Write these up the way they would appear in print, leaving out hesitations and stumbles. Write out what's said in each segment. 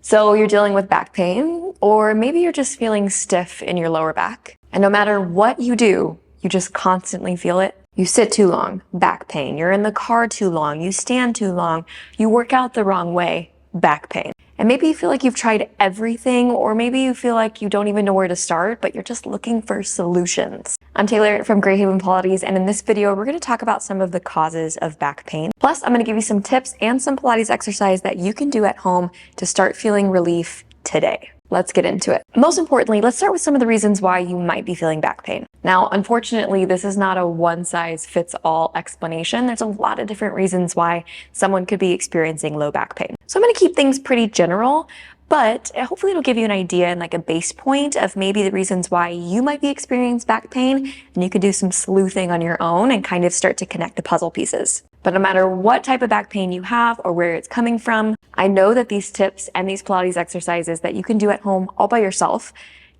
So you're dealing with back pain, or maybe you're just feeling stiff in your lower back. And no matter what you do, you just constantly feel it. You sit too long, back pain. You're in the car too long, you stand too long, you work out the wrong way, back pain. And maybe you feel like you've tried everything, or maybe you feel like you don't even know where to start, but you're just looking for solutions. I'm Taylor from Greyhaven Pilates, and in this video, we're going to talk about some of the causes of back pain. Plus, I'm going to give you some tips and some Pilates exercise that you can do at home to start feeling relief today. Let's get into it. Most importantly, let's start with some of the reasons why you might be feeling back pain. Now, unfortunately, this is not a one-size-fits-all explanation. There's a lot of different reasons why someone could be experiencing low back pain. So I'm going to keep things pretty general, but hopefully it'll give you an idea and like a base point of maybe the reasons why you might be experiencing back pain, and you could do some sleuthing on your own and kind of start to connect the puzzle pieces. But no matter what type of back pain you have or where it's coming from, I know that these tips and these Pilates exercises that you can do at home all by yourself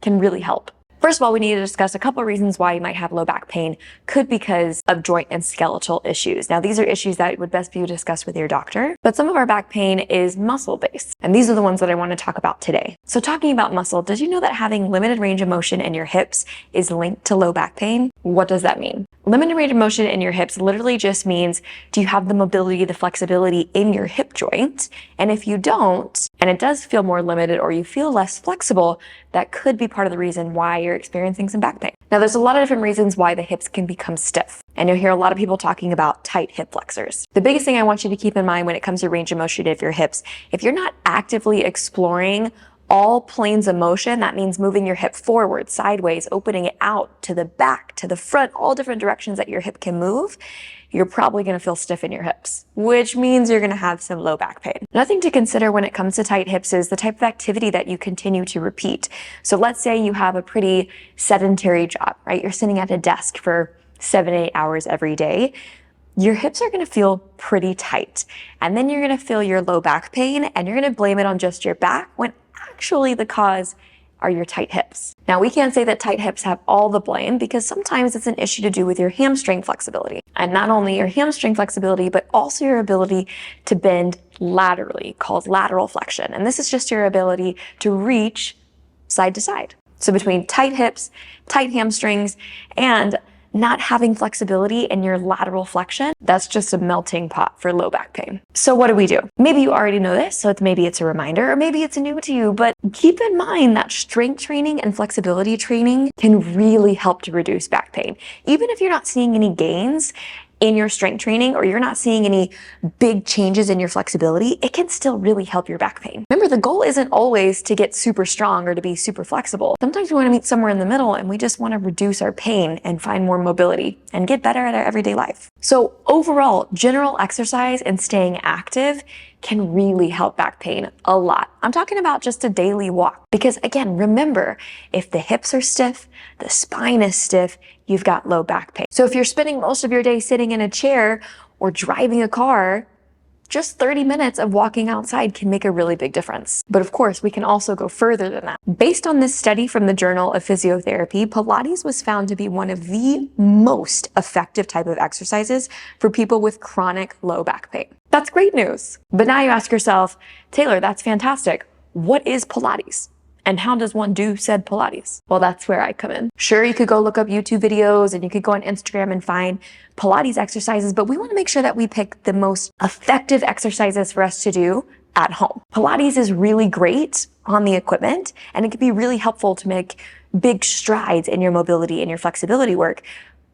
can really help. First of all, we need to discuss a couple of reasons why you might have low back pain. Could be because of joint and skeletal issues. Now, these are issues that would best be discussed with your doctor, but some of our back pain is muscle-based, and these are the ones that I want to talk about today. So talking about muscle, did you know that having limited range of motion in your hips is linked to low back pain? What does that mean? Limited range of motion in your hips literally just means, do you have the mobility, the flexibility in your hip joint? And if you don't, and it does feel more limited or you feel less flexible, that could be part of the reason why you're experiencing some back pain. Now, there's a lot of different reasons why the hips can become stiff, and you'll hear a lot of people talking about tight hip flexors. The biggest thing I want you to keep in mind when it comes to range of motion of your hips, if you're not actively exploring all planes of motion, that means moving your hip forward, sideways, opening it out to the back, to the front, all different directions that your hip can move, you're probably going to feel stiff in your hips, which means you're going to have some low back pain. Nothing to consider when it comes to tight hips is the type of activity that you continue to repeat. So let's say you have a pretty sedentary job, right? You're sitting at a desk for 7-8 hours every day. Your hips are going to feel pretty tight. And then you're going to feel your low back pain, and you're going to blame it on just your back when actually the cause are your tight hips. Now, we can't say that tight hips have all the blame, because sometimes it's an issue to do with your hamstring flexibility. And not only your hamstring flexibility, but also your ability to bend laterally, called lateral flexion. And this is just your ability to reach side to side. So between tight hips, tight hamstrings, and not having flexibility in your lateral flexion, that's just a melting pot for low back pain. So what do? Maybe you already know this, so maybe it's a reminder, or maybe it's new to you, but keep in mind that strength training and flexibility training can really help to reduce back pain. Even if you're not seeing any gains in your strength training, or you're not seeing any big changes in your flexibility, it can still really help your back pain. Remember, the goal isn't always to get super strong or to be super flexible. Sometimes we want to meet somewhere in the middle, and we just want to reduce our pain and find more mobility and get better at our everyday life. So overall, general exercise and staying active can really help back pain a lot. I'm talking about just a daily walk, because again, remember, if the hips are stiff, the spine is stiff, you've got low back pain. So if you're spending most of your day sitting in a chair or driving a car, just 30 minutes of walking outside can make a really big difference. But of course, we can also go further than that. Based on this study from the Journal of Physiotherapy, Pilates was found to be one of the most effective type of exercises for people with chronic low back pain. That's great news. But now you ask yourself, Taylor, that's fantastic. What is Pilates? And how does one do said Pilates? Well, that's where I come in. Sure, you could go look up YouTube videos and you could go on Instagram and find Pilates exercises, but we want to make sure that we pick the most effective exercises for us to do at home. Pilates is really great on the equipment, and it can be really helpful to make big strides in your mobility and your flexibility work.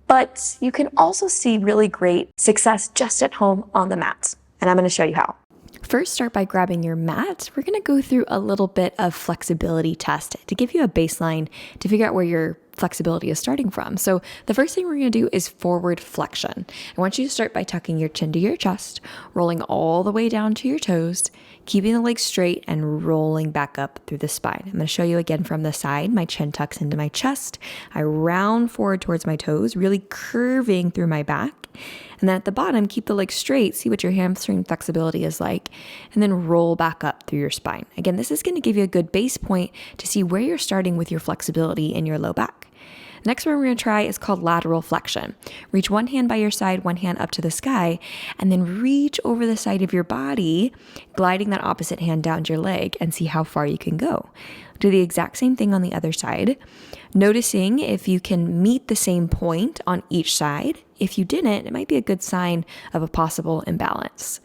But you can also see really great success just at home on the mats. And I'm going to show you how. First, start by grabbing your mat. We're going to go through a little bit of flexibility test to give you a baseline to figure out where your flexibility is starting from. So the first thing we're going to do is forward flexion. I want you to start by tucking your chin to your chest, rolling all the way down to your toes, keeping the legs straight and rolling back up through the spine. I'm going to show you again from the side. My chin tucks into my chest. I round forward towards my toes, really curving through my back. And then at the bottom, keep the legs straight, see what your hamstring flexibility is like, and then roll back up through your spine. Again, this is going to give you a good base point to see where you're starting with your flexibility in your low back. Next one we're going to try is called lateral flexion. Reach one hand by your side, one hand up to the sky, and then reach over the side of your body, gliding that opposite hand down your leg, and see how far you can go. Do the exact same thing on the other side, noticing if you can meet the same point on each side. If you didn't, it might be a good sign of a possible imbalance.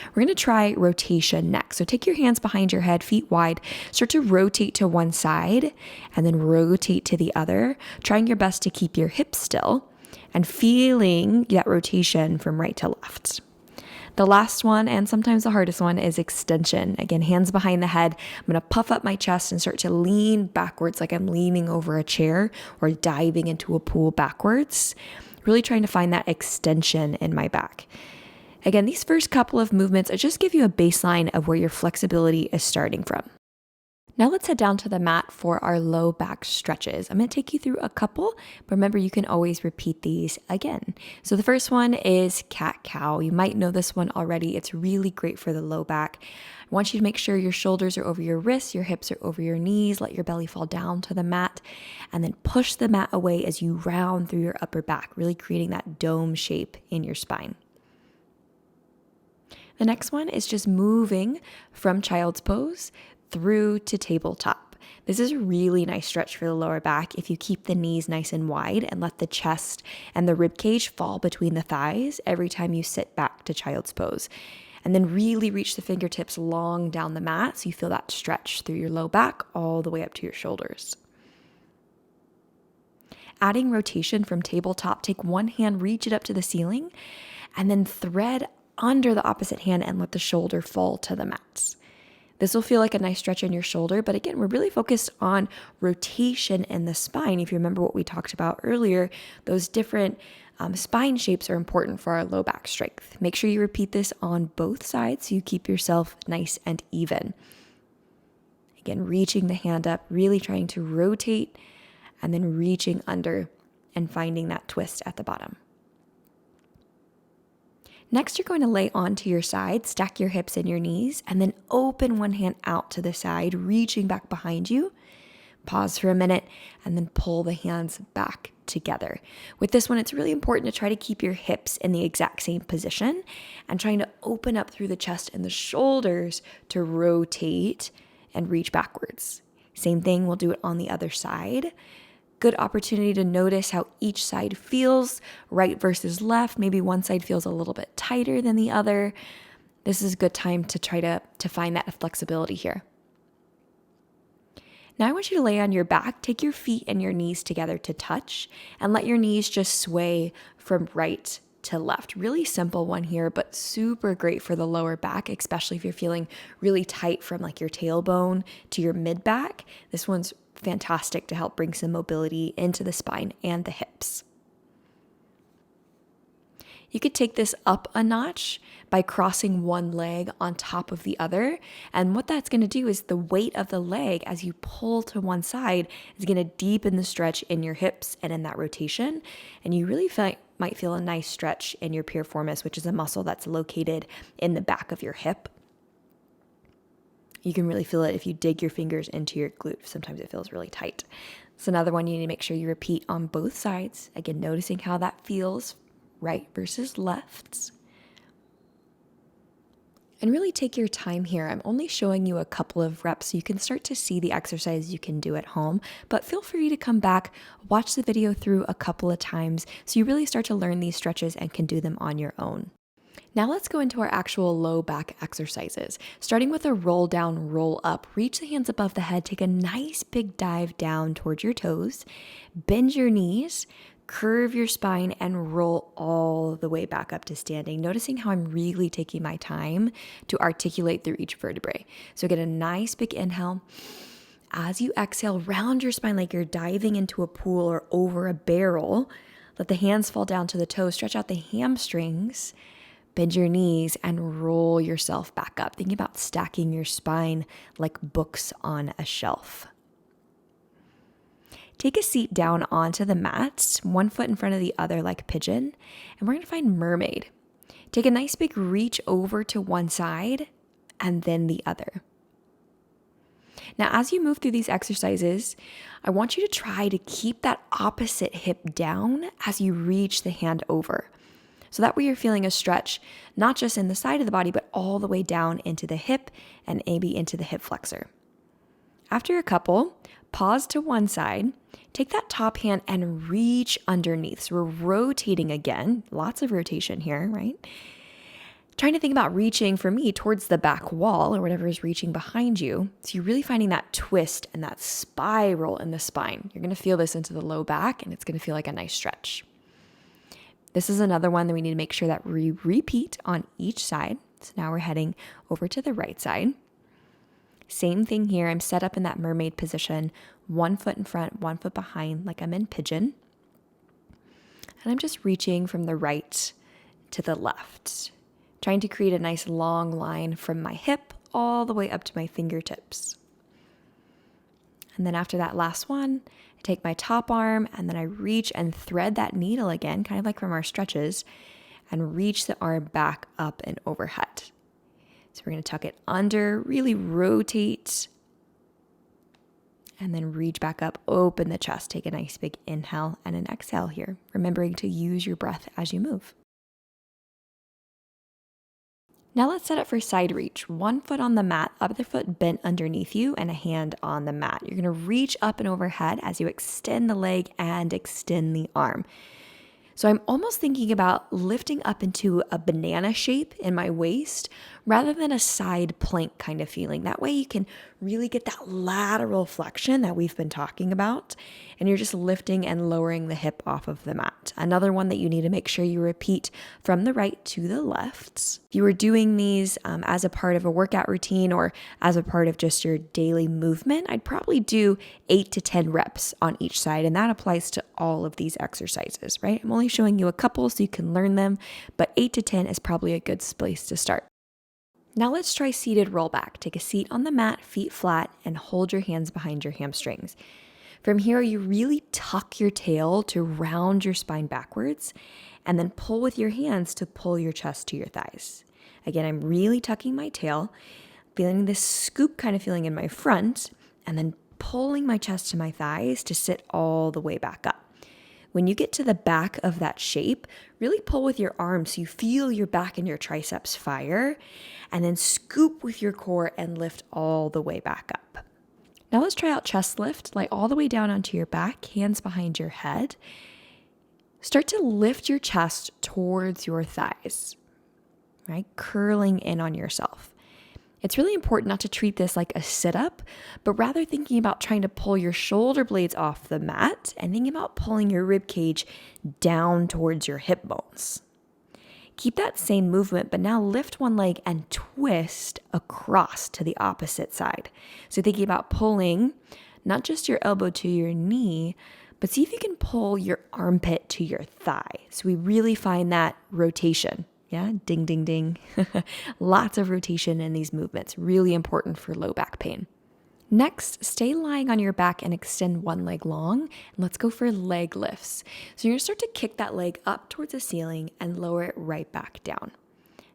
We're going to try rotation next. So take your hands behind your head, feet wide, start to rotate to one side and then rotate to the other, trying your best to keep your hips still and feeling that rotation from right to left. The last one, and sometimes the hardest one, is extension. Again, hands behind the head. I'm going to puff up my chest and start to lean backwards like I'm leaning over a chair or diving into a pool backwards, really trying to find that extension in my back. Again, these first couple of movements just give you a baseline of where your flexibility is starting from. Now let's head down to the mat for our low back stretches. I'm going to take you through a couple, but remember you can always repeat these again. So the first one is cat-cow. You might know this one already. It's really great for the low back. I want you to make sure your shoulders are over your wrists, your hips are over your knees, let your belly fall down to the mat, and then push the mat away as you round through your upper back, really creating that dome shape in your spine. The next one is just moving from child's pose through to tabletop. This is a really nice stretch for the lower back if you keep the knees nice and wide and let the chest and the rib cage fall between the thighs every time you sit back to child's pose. And then really reach the fingertips long down the mat so you feel that stretch through your low back all the way up to your shoulders. Adding rotation from tabletop, take one hand, reach it up to the ceiling, and then thread under the opposite hand and let the shoulder fall to the mats. This will feel like a nice stretch in your shoulder, but again, we're really focused on rotation in the spine. If you remember what we talked about earlier, those different spine shapes are important for our low back strength. Make sure you repeat this on both sides so you keep yourself nice and even. Again, reaching the hand up, really trying to rotate, and then reaching under and finding that twist at the bottom. Next, you're going to lay onto your side, stack your hips and your knees, and then open one hand out to the side, reaching back behind you. Pause for a minute, and then pull the hands back together. With this one, it's really important to try to keep your hips in the exact same position and trying to open up through the chest and the shoulders to rotate and reach backwards. Same thing, we'll do it on the other side. Good opportunity to notice how each side feels, right versus left. Maybe one side feels a little bit tighter than the other. This is a good time to try to find that flexibility here. Now I want you to lay on your back, take your feet and your knees together to touch, and let your knees just sway from right to left. Really simple one here, but super great for the lower back, especially if you're feeling really tight from like your tailbone to your mid back. This one's fantastic to help bring some mobility into the spine and the hips. You could take this up a notch by crossing one leg on top of the other. And what that's going to do is the weight of the leg as you pull to one side is going to deepen the stretch in your hips and in that rotation. And you really might feel a nice stretch in your piriformis, which is a muscle that's located in the back of your hip. You can really feel it if you dig your fingers into your glute. Sometimes it feels really tight. It's another one you need to make sure you repeat on both sides. Again, noticing how that feels, right versus left. And really take your time here. I'm only showing you a couple of reps so you can start to see the exercise you can do at home, but feel free to come back, watch the video through a couple of times so you really start to learn these stretches and can do them on your own. Now let's go into our actual low back exercises. Starting with a roll down, roll up. Reach the hands above the head, take a nice big dive down towards your toes, bend your knees, curve your spine, and roll all the way back up to standing. Noticing how I'm really taking my time to articulate through each vertebrae. So get a nice big inhale. As you exhale, round your spine like you're diving into a pool or over a barrel. Let the hands fall down to the toes, stretch out the hamstrings. Bend your knees and roll yourself back up. Thinking about stacking your spine like books on a shelf. Take a seat down onto the mat, one foot in front of the other like pigeon, and we're going to find mermaid. Take a nice big reach over to one side and then the other. Now, as you move through these exercises, I want you to try to keep that opposite hip down as you reach the hand over. So that way you're feeling a stretch, not just in the side of the body, but all the way down into the hip and maybe into the hip flexor. After a couple, pause to one side, take that top hand and reach underneath. So we're rotating again, lots of rotation here, right? Trying to think about reaching, for me, towards the back wall or whatever is reaching behind you. So you're really finding that twist and that spiral in the spine. You're going to feel this into the low back, and it's going to feel like a nice stretch. This is another one that we need to make sure that we repeat on each side. So now we're heading over to the right side. Same thing here. I'm set up in that mermaid position, 1 foot in front, 1 foot behind, like I'm in pigeon. And I'm just reaching from the right to the left, trying to create a nice long line from my hip all the way up to my fingertips. And then after that last one, I take my top arm and then I reach and thread that needle again, kind of like from our stretches, and reach the arm back up and overhead. So we're going to tuck it under, really rotate, and then reach back up, open the chest, take a nice big inhale and an exhale here, remembering to use your breath as you move. Now let's set up for side reach. 1 foot on the mat, other foot bent underneath you, and a hand on the mat. You're going to reach up and overhead as you extend the leg and extend the arm. So I'm almost thinking about lifting up into a banana shape in my waist rather than a side plank kind of feeling. That way you can really get that lateral flexion that we've been talking about, and you're just lifting and lowering the hip off of the mat. Another one that you need to make sure you repeat from the right to the left. If you were doing these as a part of a workout routine or as a part of just your daily movement, I'd probably do 8 to 10 reps on each side, and that applies to all of these exercises, right? I'm only showing you a couple so you can learn them, but 8 to 10 is probably a good place to start. Now let's try seated rollback. Take a seat on the mat, feet flat, and hold your hands behind your hamstrings. From here, you really tuck your tail to round your spine backwards, and then pull with your hands to pull your chest to your thighs. Again, I'm really tucking my tail, feeling this scoop kind of feeling in my front, and then pulling my chest to my thighs to sit all the way back up. When you get to the back of that shape, really pull with your arms so you feel your back and your triceps fire, and then scoop with your core and lift all the way back up. Now let's try out chest lift. Lie all the way down onto your back, hands behind your head. Start to lift your chest towards your thighs, right? Curling in on yourself. It's really important not to treat this like a sit-up, but rather thinking about trying to pull your shoulder blades off the mat and thinking about pulling your rib cage down towards your hip bones. Keep that same movement, but now lift one leg and twist across to the opposite side. So thinking about pulling not just your elbow to your knee, but see if you can pull your armpit to your thigh. So we really find that rotation. Yeah, ding, ding, ding. Lots of rotation in these movements, really important for low back pain. Next, stay lying on your back and extend one leg long. And let's go for leg lifts. So you're gonna start to kick that leg up towards the ceiling and lower it right back down.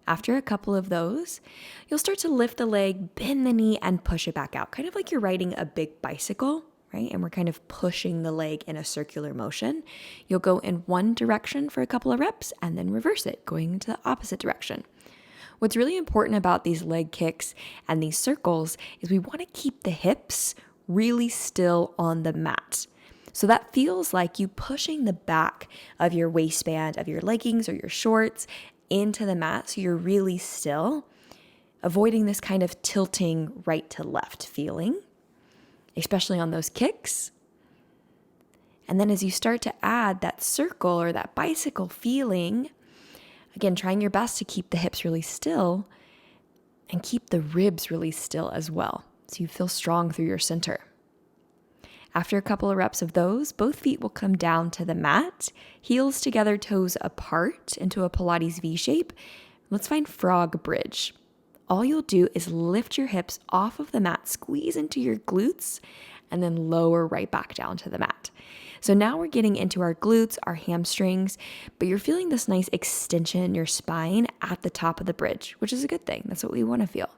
After a couple of those, you'll start to lift the leg, bend the knee, and push it back out, kind of like you're riding a big bicycle. Right? And we're kind of pushing the leg in a circular motion. You'll go in one direction for a couple of reps and then reverse it, going into the opposite direction. What's really important about these leg kicks and these circles is we want to keep the hips really still on the mat. So that feels like you pushing the back of your waistband, of your leggings or your shorts into the mat so you're really still, avoiding this kind of tilting right to left feeling, especially on those kicks. And then as you start to add that circle or that bicycle feeling, again, trying your best to keep the hips really still and keep the ribs really still as well, so you feel strong through your center. After a couple of reps of those, both feet will come down to the mat, heels together, toes apart into a Pilates V shape. Let's find frog bridge. All you'll do is lift your hips off of the mat, squeeze into your glutes, and then lower right back down to the mat. So now we're getting into our glutes, our hamstrings, but you're feeling this nice extension in your spine at the top of the bridge, which is a good thing. That's what we want to feel.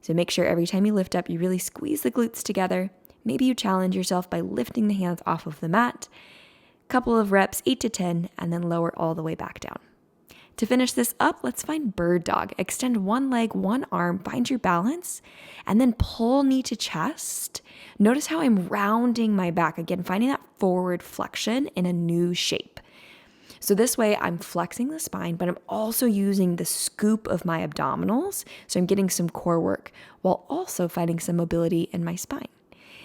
So make sure every time you lift up, you really squeeze the glutes together. Maybe you challenge yourself by lifting the hands off of the mat. Couple of reps, 8 to 10, and then lower all the way back down. To finish this up, let's find bird dog. Extend one leg, one arm, find your balance, and then pull knee to chest. Notice how I'm rounding my back. Again, finding that forward flexion in a new shape. So this way I'm flexing the spine, but I'm also using the scoop of my abdominals. So I'm getting some core work while also finding some mobility in my spine.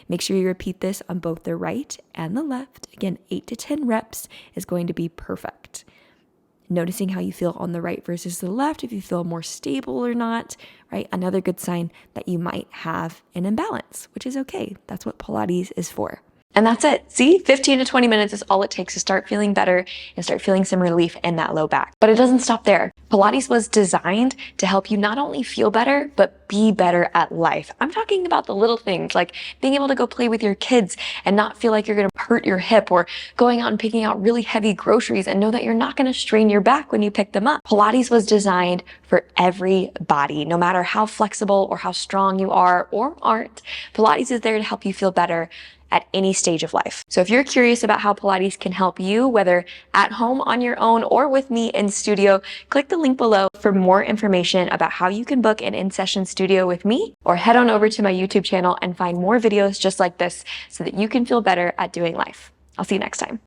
Make sure you repeat this on both the right and the left. Again, 8 to 10 reps is going to be perfect. Noticing how you feel on the right versus the left, if you feel more stable or not, right? Another good sign that you might have an imbalance, which is okay. That's what Pilates is for. And that's it. See, 15 to 20 minutes is all it takes to start feeling better and start feeling some relief in that low back. But it doesn't stop there. Pilates was designed to help you not only feel better, but be better at life. I'm talking about the little things like being able to go play with your kids and not feel like you're going to hurt your hip, or going out and picking out really heavy groceries and know that you're not going to strain your back when you pick them up. Pilates was designed for every body, no matter how flexible or how strong you are or aren't. Pilates is there to help you feel better at any stage of life. So if you're curious about how Pilates can help you, whether at home on your own or with me in studio, click the link below for more information about how you can book an in-session studio with me, or head on over to my YouTube channel and find more videos just like this so that you can feel better at doing life. I'll see you next time.